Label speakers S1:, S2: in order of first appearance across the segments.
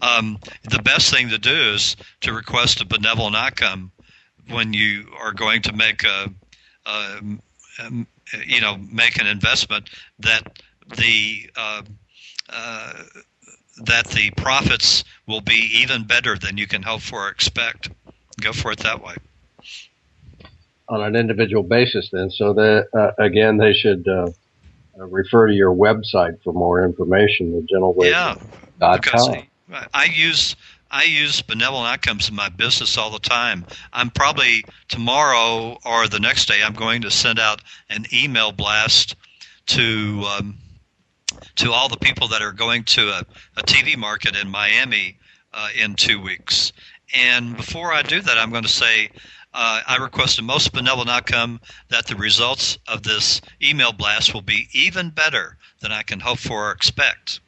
S1: The best thing to do is to request a benevolent outcome when you are going to make make an investment that the profits will be even better than you can hope for or expect. Go for it that way.
S2: On an individual basis, then. So that again, they should refer to your website for more information.
S1: Yeah, because I use benevolent outcomes in my business all the time. I'm probably tomorrow or the next day, I'm going to send out an email blast to all the people that are going to a TV market in Miami in 2 weeks. And before I do that, I'm going to say I request a most benevolent outcome that the results of this email blast will be even better than I can hope for or expect.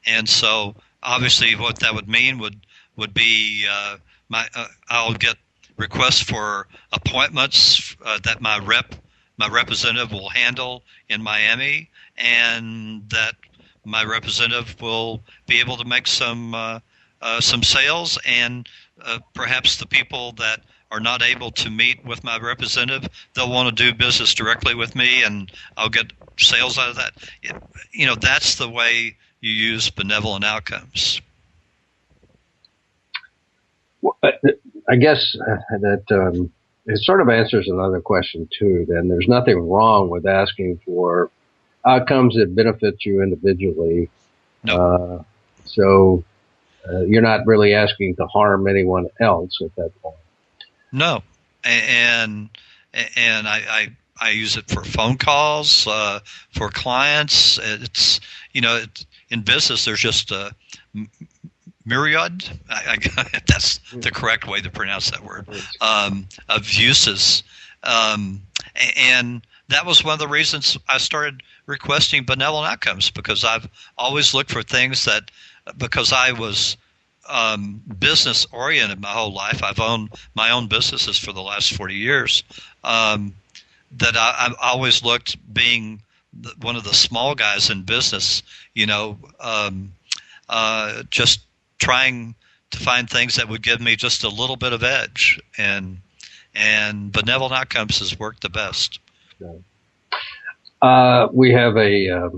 S1: And so obviously what that would mean would be I'll get requests for appointments that my representative will handle in Miami, and that my representative will be able to make some sales, and perhaps the people that are not able to meet with my representative, they'll want to do business directly with me, and I'll get sales out of that. That's the way you use benevolent outcomes.
S2: Well, I guess that it sort of answers another question too. Then there's nothing wrong with asking for outcomes that benefit you individually.
S1: No.
S2: So you're not really asking to harm anyone else at that point.
S1: No, and I use it for phone calls for clients. It's in business there's just a myriad. That's the correct way to pronounce that word, of uses, and that was one of the reasons I started requesting benevolent outcomes, because I've always looked for things that, because I was business oriented my whole life. I've owned my own businesses for the last 40 years. That I've always looked, being one of the small guys in business, just trying to find things that would give me just a little bit of edge, and benevolent outcomes has worked the best.
S2: We have a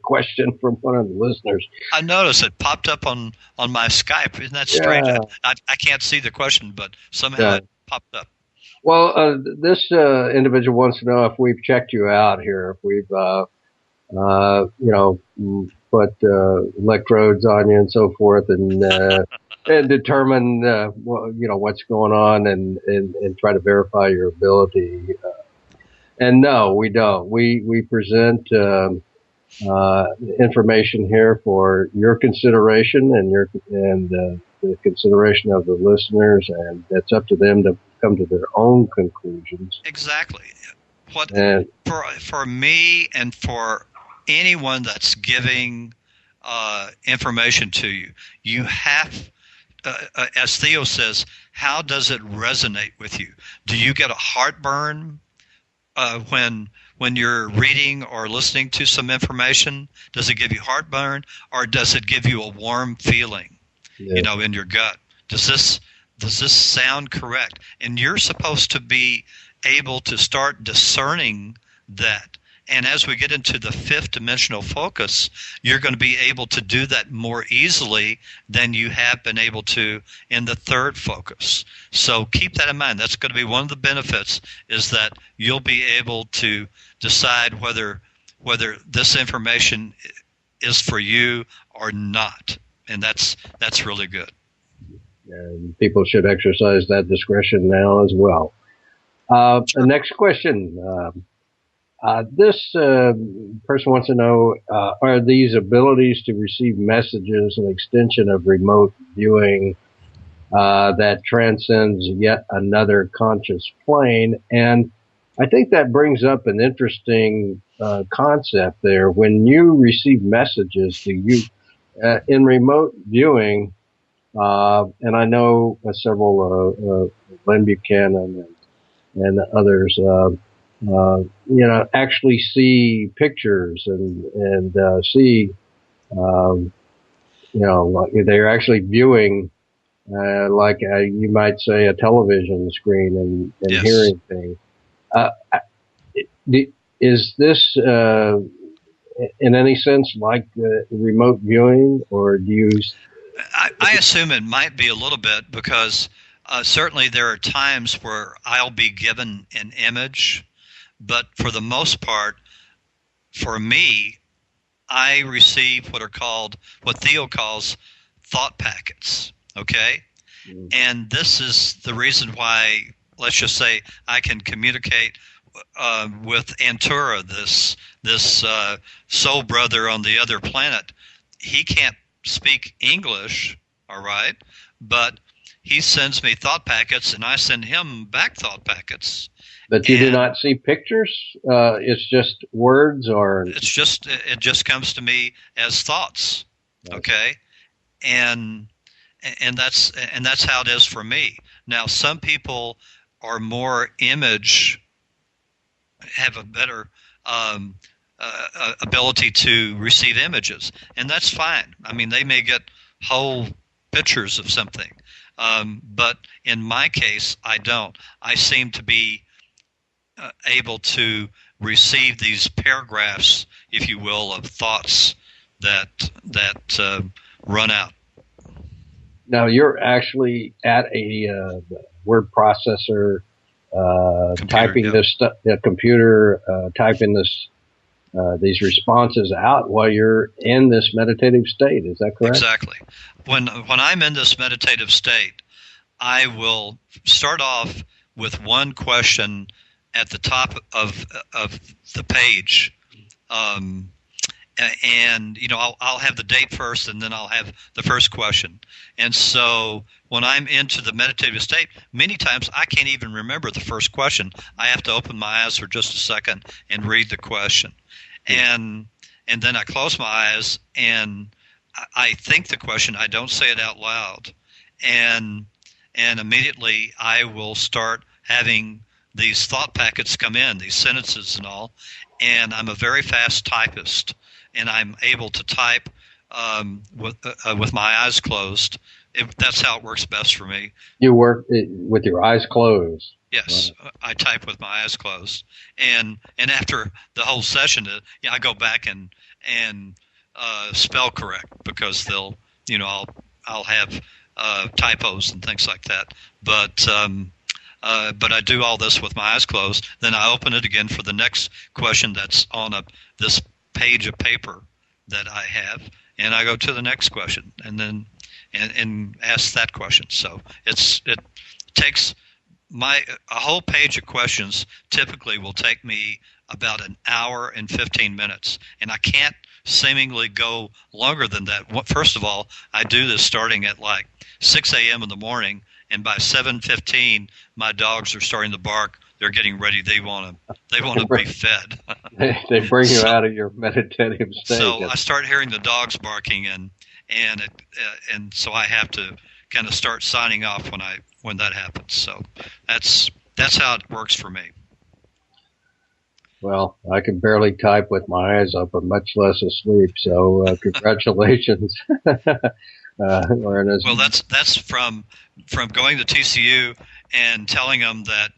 S2: question from one of the listeners.
S1: I noticed it popped up on my Skype. Isn't that strange?
S2: Yeah.
S1: I can't see the question, but somehow it popped up.
S2: Well, this individual wants to know if we've checked you out here, if we've, put electrodes on you and so forth, and and determine what's going on, and try to verify your ability. And no, we don't. We present information here for your consideration and the consideration of the listeners, and it's up to them to come to their own conclusions.
S1: Exactly. For me and for anyone that's giving information to you, you have, as Theo says, how does it resonate with you? Do you get a heartburn when you're reading or listening to some information? Does it give you heartburn, or does it give you a warm feeling, in your gut? Does this sound correct? And you're supposed to be able to start discerning that. And as we get into the fifth dimensional focus, you're going to be able to do that more easily than you have been able to in the third focus. So keep that in mind. That's going to be one of the benefits, is that you'll be able to decide whether this information is for you or not. And that's really good.
S2: And people should exercise that discretion now as well. The next question. This person wants to know, are these abilities to receive messages an extension of remote viewing that transcends yet another conscious plane? And I think that brings up an interesting concept there. When you receive messages, do you, in remote viewing, and I know several, Len Buchanan and others, actually see pictures and see like they're actually viewing, you might say, a television screen and
S1: yes.
S2: hearing things. Is this in any sense like remote viewing, or do you?
S1: I assume it might be a little bit, because certainly there are times where I'll be given an image, but for the most part, for me, I receive what Theo calls thought packets, okay? Mm. And this is the reason why, let's just say, I can communicate with Antura, this soul brother on the other planet. He can't speak English, all right, but he sends me thought packets, and I send him back thought packets.
S2: But you do not see pictures? It's just words, or
S1: it just comes to me as thoughts, okay? And that's how it is for me. Now, some people are more have a better ability to receive images, and that's fine. I mean, they may get whole pictures of something, but in my case, I don't. I seem to be able to receive these paragraphs, if you will, of thoughts that run out.
S2: Now, you're actually at a word processor, typing this stuff, computer, typing these responses out while you're in this meditative state. Is that correct?
S1: Exactly. When I'm in this meditative state, I will start off with one question at the top of the page, and I'll have the date first, and then I'll have the first question. And so when I'm into the meditative state, many times I can't even remember the first question. I have to open my eyes for just a second and read the question, and then I close my eyes and I think the question. I don't say it out loud, and immediately I will start having these thought packets come in, these sentences and all, and I'm a very fast typist, and I'm able to type with my eyes closed. That's how it works best for me.
S2: You work with your eyes closed?
S1: Yes, wow. I type with my eyes closed, and after the whole session, I go back and spell correct, because they'll, I'll have typos and things like that, but I do all this with my eyes closed. Then I open it again for the next question that's on this page of paper that I have, and I go to the next question, and then and ask that question. So it takes a whole page of questions. Typically will take me about an hour and 15 minutes, and I can't seemingly go longer than that. First of all, I do this starting at like 6 a.m. in the morning, and by 7:15, my dogs are starting to bark. They're getting ready. They want to be fed.
S2: They bring you out of your meditative state.
S1: So I start hearing the dogs barking, and so I have to kind of start signing off when that happens. So that's how it works for me.
S2: Well, I can barely type with my eyes open, much less asleep. So congratulations.
S1: Well, that's from going to TCU and telling them that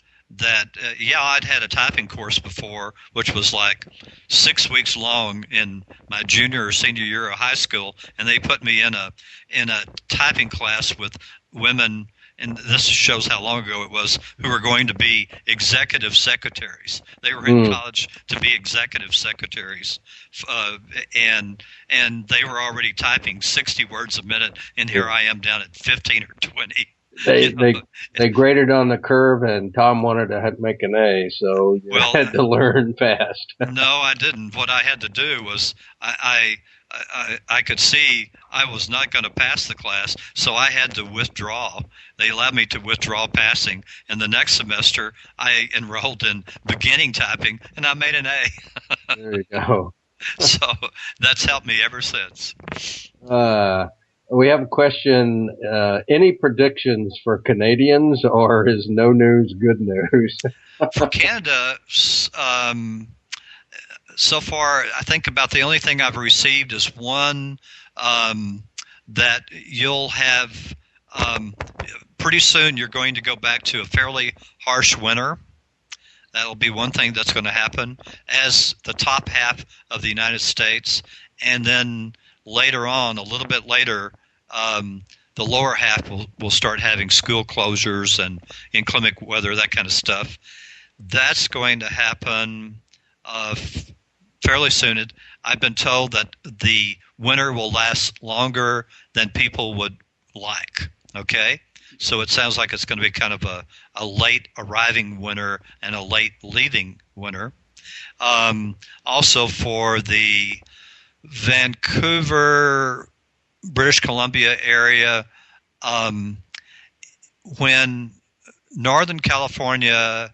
S1: I'd had a typing course before, which was like 6 weeks long in my junior or senior year of high school, and they put me in a typing class with women, and this shows how long ago it was, who were going to be executive secretaries. They were in college to be executive secretaries, and they were already typing 60 words a minute, and here I am down at 15 or 20.
S2: They graded on the curve, and Tom wanted to make an A, so you had to learn fast.
S1: No, I didn't. What I had to do was I could see I was not going to pass the class, so I had to withdraw. They allowed me to withdraw passing, and the next semester I enrolled in beginning typing, and I made an A.
S2: There you go.
S1: So that's helped me ever since.
S2: We have a question. Any predictions for Canadians, or is no news good news?
S1: For Canada, so far, I think about the only thing I've received is one that you'll have pretty soon you're going to go back to a fairly harsh winter. That'll be one thing that's going to happen as the top half of the United States. And then later on, a little bit later, the lower half will start having school closures and inclement weather, that kind of stuff. That's going to happen fairly soon. I've been told that the winter will last longer than people would like. Okay? So it sounds like it's going to be kind of a late arriving winter and a late leaving winter. Also for the Vancouver, British Columbia area, when Northern California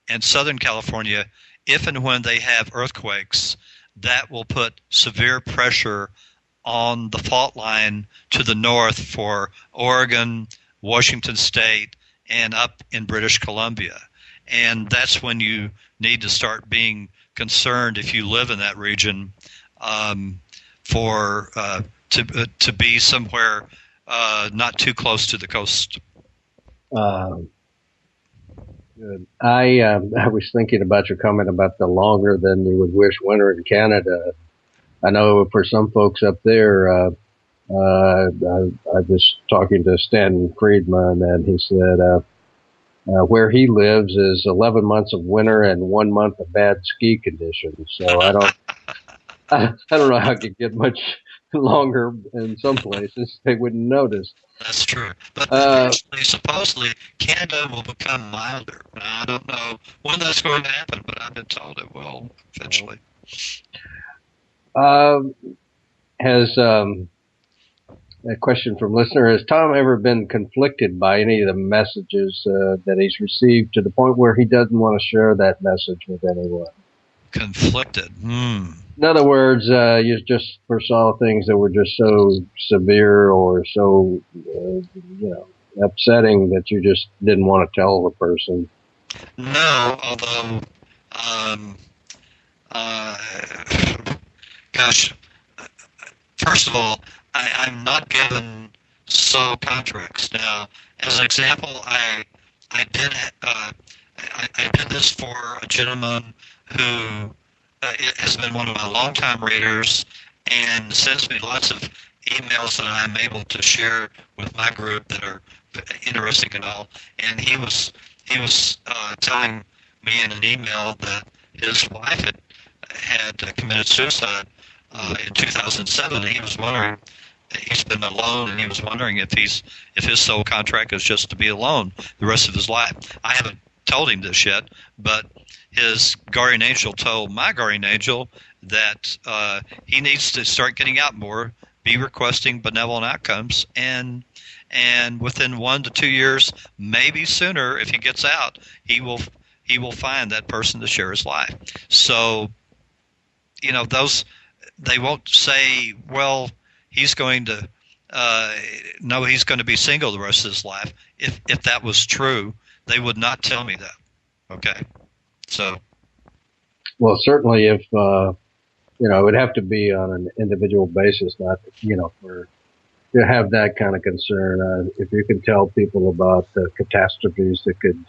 S1: and Southern California, if and when they have earthquakes, that will put severe pressure on the fault line to the north for Oregon, Washington State, and up in British Columbia. And that's when you need to start being concerned if you live in that region to be somewhere not too close to the coast.
S2: Good. I was thinking about your comment about the longer than you would wish winter in Canada. I know for some folks up there, I was talking to Stan Friedman, and he said where he lives is 11 months of winter and 1 month of bad ski conditions. So I don't know how it could get much longer in some places. They wouldn't notice.
S1: That's true. But supposedly, Canada will become milder. Now, I don't know when that's going to happen, but I've been told it will eventually.
S2: Has a question from listener, has Tom ever been conflicted by any of the messages that he's received to the point where he doesn't want to share that message with anyone?
S1: Conflicted?
S2: In other words, you just foresaw things that were just so severe or so, upsetting that you just didn't want to tell the person.
S1: No, although, gosh, first of all, I'm not given sole contracts. Now, as an example, I did this for a gentleman who has been one of my longtime readers and sends me lots of emails that I'm able to share with my group that are interesting and all. And he was telling me in an email that his wife had committed suicide in 2007. And he was wondering. He's been alone, and he was wondering if his sole contract is just to be alone the rest of his life. I haven't told him this yet, but his guardian angel told my guardian angel that he needs to start getting out more, be requesting benevolent outcomes, and within 1 to 2 years, maybe sooner, if he gets out, he will find that person to share his life. So, those they won't say, well, he's going to he's going to be single the rest of his life. If that was true, they would not tell me that. Okay, so.
S2: Well, certainly, if it would have to be on an individual basis, not for to have that kind of concern. If you can tell people about catastrophes that could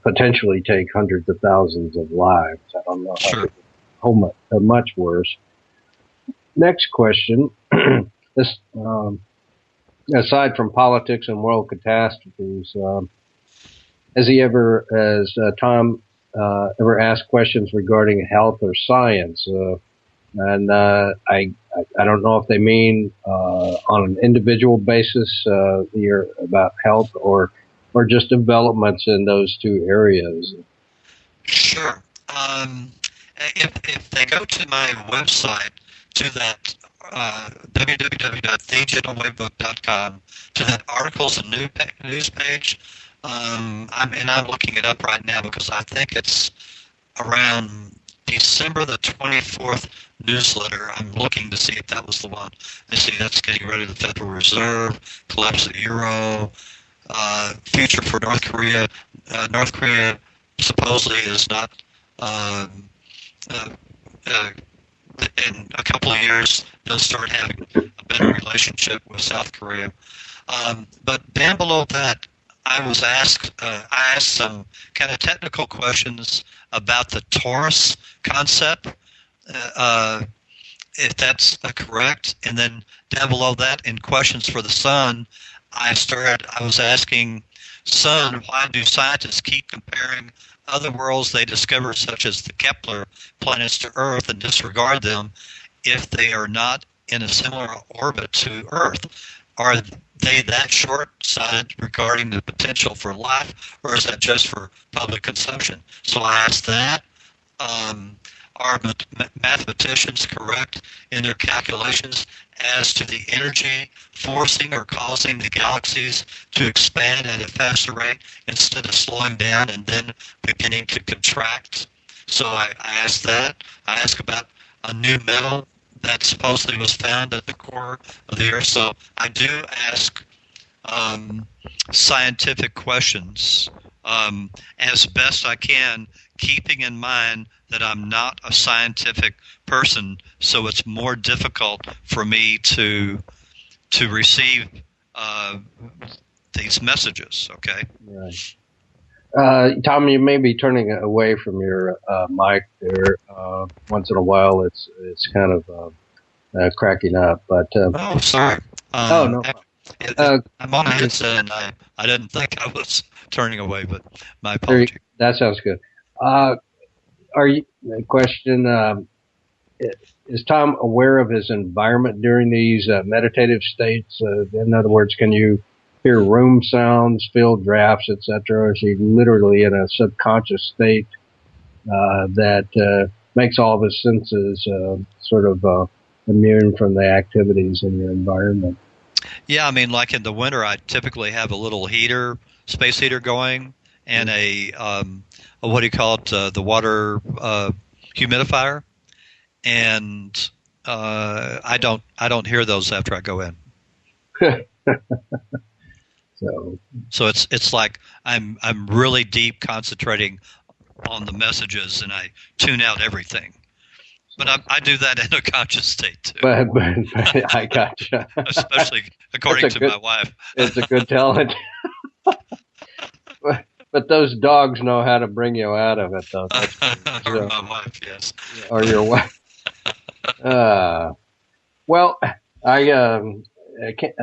S2: potentially take hundreds of thousands of lives, I don't know how much worse. Next question. This, aside from politics and world catastrophes, has Tom ever asked questions regarding health or science? And I don't know if they mean on an individual basis here about health or just developments in those two areas.
S1: Sure. If they go to my website, to that www.thegeneralwavebook.com, to that articles and news page, I'm looking it up right now because I think it's around December the 24th newsletter. I'm looking to see if that was the one. I see that's getting rid of the Federal Reserve, collapse of the euro, future for North Korea. North Korea supposedly is not in a couple of years, they'll start having a better relationship with South Korea. But down below that, I asked some kind of technical questions about the torus concept, if that's correct. And then down below that, in questions for the sun, I was asking, Sun, why do scientists keep comparing other worlds they discover, such as the Kepler planets, to Earth and disregard them if they are not in a similar orbit to Earth? Are they that short-sighted regarding the potential for life, or is that just for public consumption? So I asked that. Are mathematicians correct in their calculations as to the energy forcing or causing the galaxies to expand at a faster rate instead of slowing down and then beginning to contract? So I asked that. I asked about a new metal that supposedly was found at the core of the Earth. So I do ask scientific questions as best I can, keeping in mind that I'm not a scientific person, so it's more difficult for me to receive these messages. Okay.
S2: Right. Tom, you may be turning away from your mic there. Once in a while, it's kind of cracking up. But
S1: oh, sorry.
S2: No.
S1: I'm on a headset, and I didn't think I was turning away, but my apologies.
S2: That sounds good. Question, is Tom aware of his environment during these meditative states? In other words, can you hear room sounds, feel drafts, etc.? Or is he literally in a subconscious state that makes all of his senses sort of immune from the activities in the environment?
S1: Yeah, I mean, like in the winter, I typically have a little space heater going, and a what do you call it, the water humidifier, and I don't hear those after I go in. So it's like I'm really deep concentrating on the messages, and I tune out everything. But I do that in a conscious state too.
S2: But I gotcha.
S1: Especially according to my wife.
S2: It's a good talent. But those dogs know how to bring you out of it, though.
S1: Or my wife, yes.
S2: Or your wife. Well, I can't,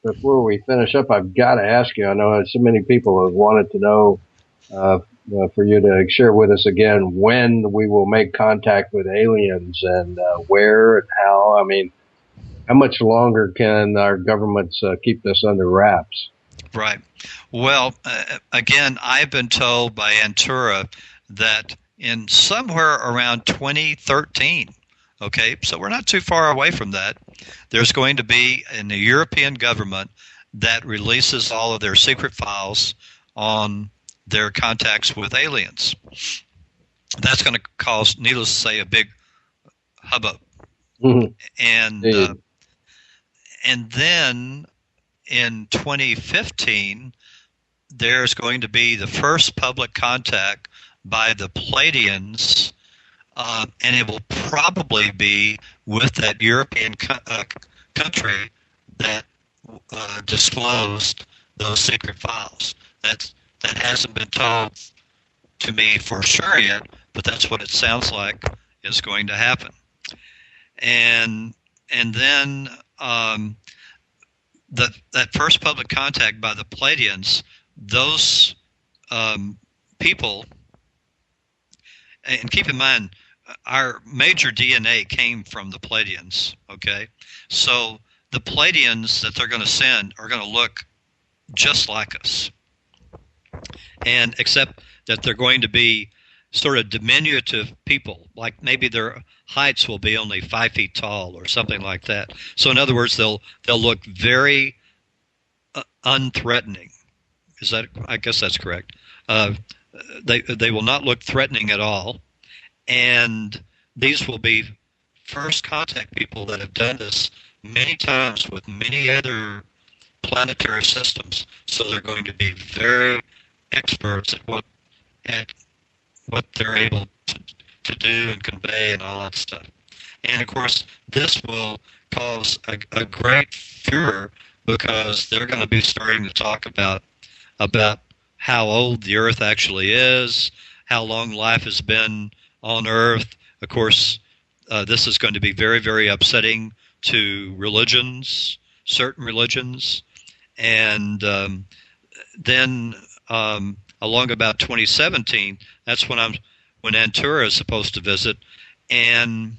S2: before we finish up, I've got to ask you. I know so many people have wanted to know for you to share with us again when we will make contact with aliens and where and how. I mean, how much longer can our governments keep this under wraps?
S1: Right. Well, again, I've been told by Antura that in somewhere around 2013, okay, so we're not too far away from that, there's going to be in the European government that releases all of their secret files on their contacts with aliens. That's going to cause, needless to say, a big hubbub. Mm-hmm. And then in 2015, there's going to be the first public contact by the Pleiadians, and it will probably be with that European country that disclosed those secret files. That hasn't been told to me for sure yet, but that's what it sounds like is going to happen. And then that first public contact by the Pleiadians, those people, and keep in mind, our major DNA came from the Pleiadians, okay? So the Pleiadians that they're going to send are going to look just like us, and except that they're going to be sort of diminutive people, like maybe their heights will be only 5 feet tall or something like that. So in other words, they'll look very unthreatening. Is that? I guess that's correct. They will not look threatening at all, and these will be first contact people that have done this many times with many other planetary systems. So they're going to be very experts at what they're able to do and convey and all that stuff. And of course, this will cause a great furor because they're going to be starting to talk about how old the Earth actually is, how long life has been on Earth. Of course, this is going to be very, very upsetting to religions, certain religions. And then along about 2017, that's when Antura is supposed to visit. And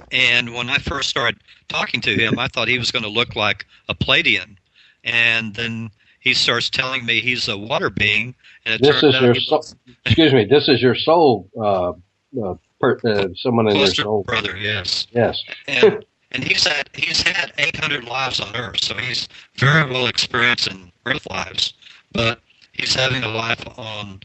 S1: when I first started talking to him, I thought he was going to look like a Pleiadian. And then he starts telling me he's a water being. And it
S2: this is your soul. Excuse me. This is your soul. Someone in your soul.
S1: Brother, yes.
S2: Yes.
S1: And he's had 800 lives on Earth, so he's very well experienced in Earth lives. But he's having a life on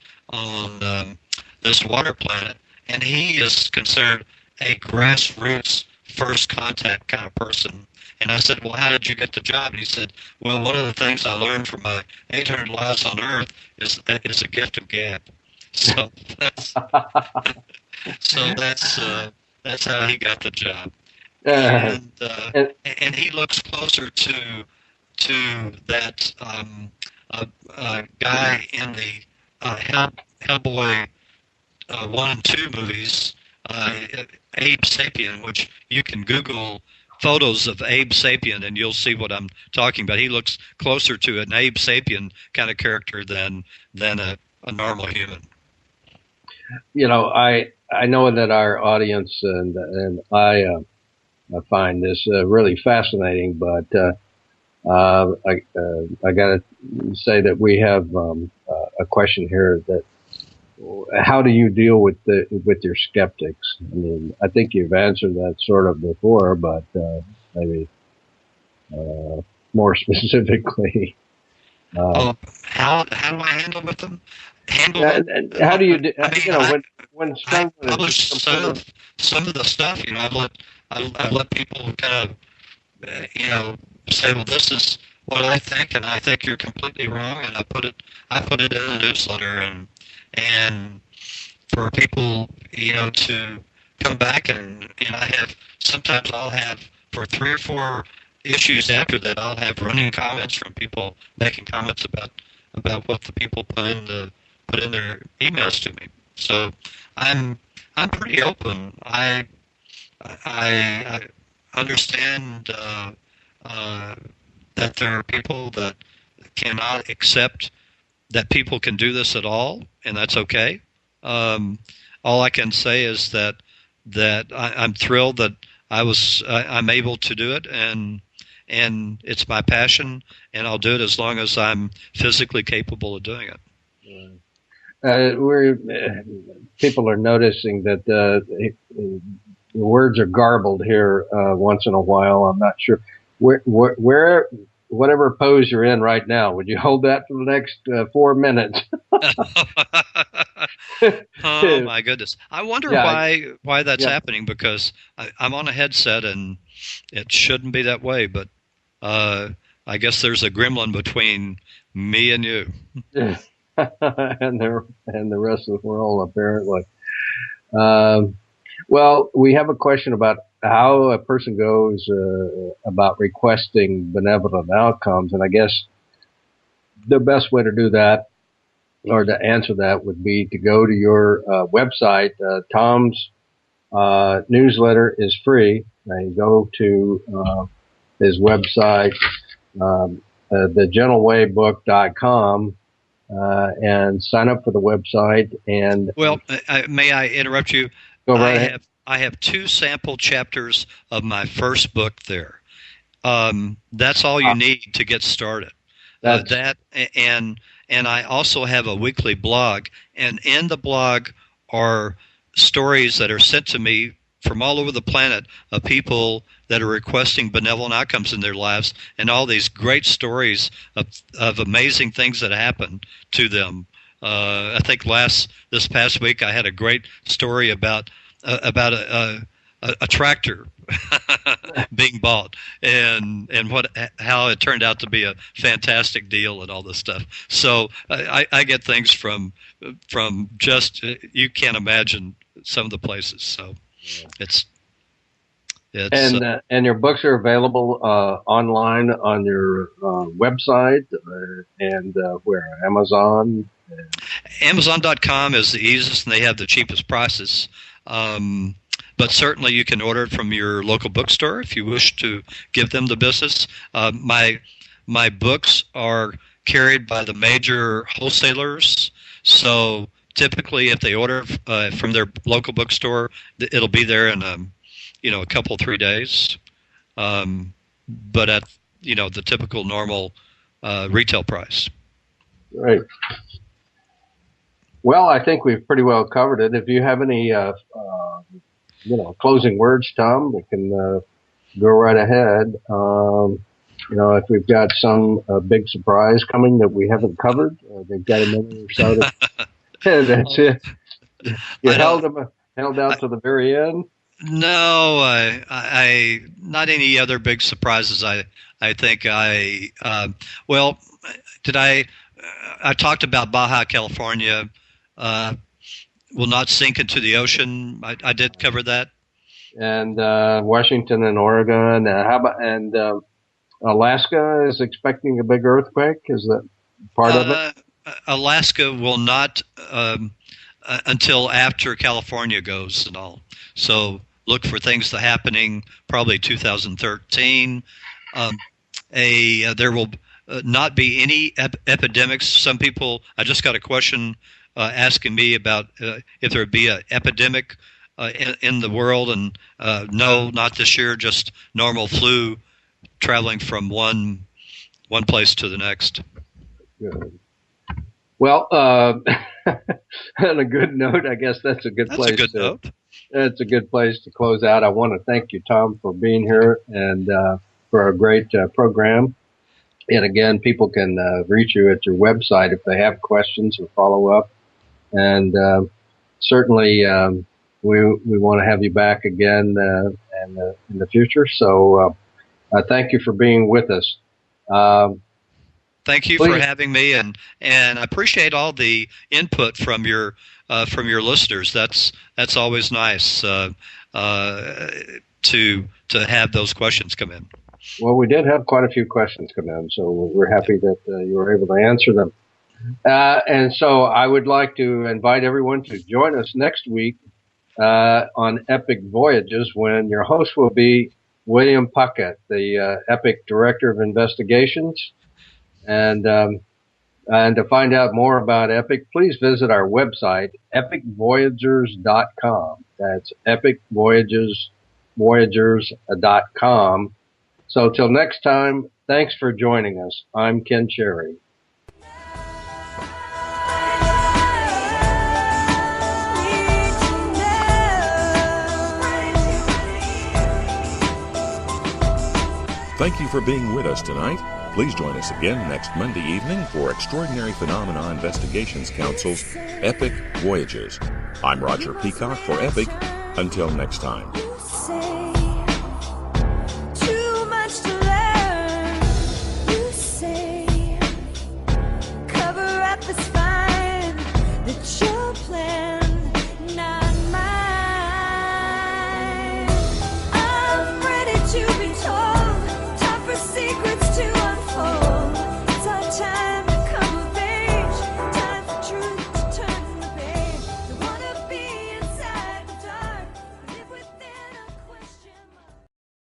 S1: this water planet, and he is considered a grassroots first contact kind of person. And I said, well, how did you get the job? And he said, well, one of the things I learned from my 800 lives on Earth is a gift of gab. So that's that's how he got the job. And he looks closer to that guy in the Hellboy 1 and 2 movies, Abe Sapien, which you can Google photos of Abe Sapien and you'll see what I'm talking about. He looks closer to an Abe Sapien kind of character than a normal human.
S2: You know, I know that our audience and I find this really fascinating, but I got to say that we have a question here that how do you deal with your skeptics? I mean, I think you've answered that sort of before, but maybe more specifically.
S1: How do I handle with them?
S2: How do you do? When
S1: I publish some of the stuff, I've let people kind of say, well, this is what I think, and I think you're completely wrong, and I put it in a newsletter, and for people to come back, and sometimes I'll have for 3 or 4 issues after that, I'll have running comments from people making comments about what the people put in their emails to me. So I'm pretty open. I understand that there are people that cannot accept that people can do this at all, and that's okay. All I can say is that I'm thrilled that I'm able to do it, and it's my passion, and I'll do it as long as I'm physically capable of doing it.
S2: People are noticing that the words are garbled here once in a while. I'm not sure whatever pose you're in right now. Would you hold that for the next 4 minutes?
S1: Oh my goodness! I wonder why that's happening, because I'm on a headset and it shouldn't be that way. But I guess there's a gremlin between me and you.
S2: and the rest of the world, apparently. Well, we have a question about how a person goes about requesting benevolent outcomes, and I guess the best way to do that, or to answer that, would be to go to your website. Tom's newsletter is free. And you go to his website, thegentlewaybook.com, and sign up for the website. And
S1: may I interrupt you?
S2: Go right ahead.
S1: I have 2 sample chapters of my first book there. That's all you need to get started. And I also have a weekly blog, and in the blog are stories that are sent to me from all over the planet of people that are requesting benevolent outcomes in their lives, and all these great stories of amazing things that happened to them. I think this past week I had a great story about a tractor being bought, and how it turned out to be a fantastic deal and all this stuff. So I get things from just, you can't imagine some of the places. So it's
S2: And your books are available online on your website and where? Amazon?
S1: Amazon.com is the easiest, and they have the cheapest prices. But certainly you can order it from your local bookstore if you wish to give them the business. My books are carried by the major wholesalers, so typically if they order from their local bookstore, it'll be there in a couple 3 days. But at the typical normal retail price.
S2: Right. Well, I think we've pretty well covered it. If you have any closing words, Tom, we can go right ahead. If we've got some big surprise coming that we haven't covered, they've got a minute or so. That's it. You held out to the very end.
S1: No, I not any other big surprises. I think I talked about Baja California. Will not sink into the ocean. I did cover that. And
S2: Washington and Oregon. How about Alaska is expecting a big earthquake? Is that part of it?
S1: Alaska will not until after California goes and all. So look for things to happening probably 2013. There will not be any epidemics. Some people. I just got a question asking me about if there would be an epidemic in the world, and no, not this year. Just normal flu traveling from one place to the next.
S2: Good. Well, on a good note, I guess that's a good place. That's a good place to close out. I want to thank you, Tom, for being here and for a great program. And again, people can reach you at your website if they have questions or follow up. And certainly, we want to have you back again in the future. So thank you for being with us.
S1: Thank you for having me, and I appreciate all the input from your listeners. That's always nice to have those questions come in.
S2: Well, we did have quite a few questions come in, so we're happy that you were able to answer them. And so I would like to invite everyone to join us next week on Epic Voyages, when your host will be William Puckett, the Epic Director of Investigations. And to find out more about Epic, please visit our website, epicvoyagers.com. That's epicvoyagers.com. So till next time, thanks for joining us. I'm Ken Cherry.
S3: Thank you for being with us tonight. Please join us again next Monday evening for Extraordinary Phenomena Investigations Council's Epic Voyages. I'm Roger Peacock for Epic. Until next time.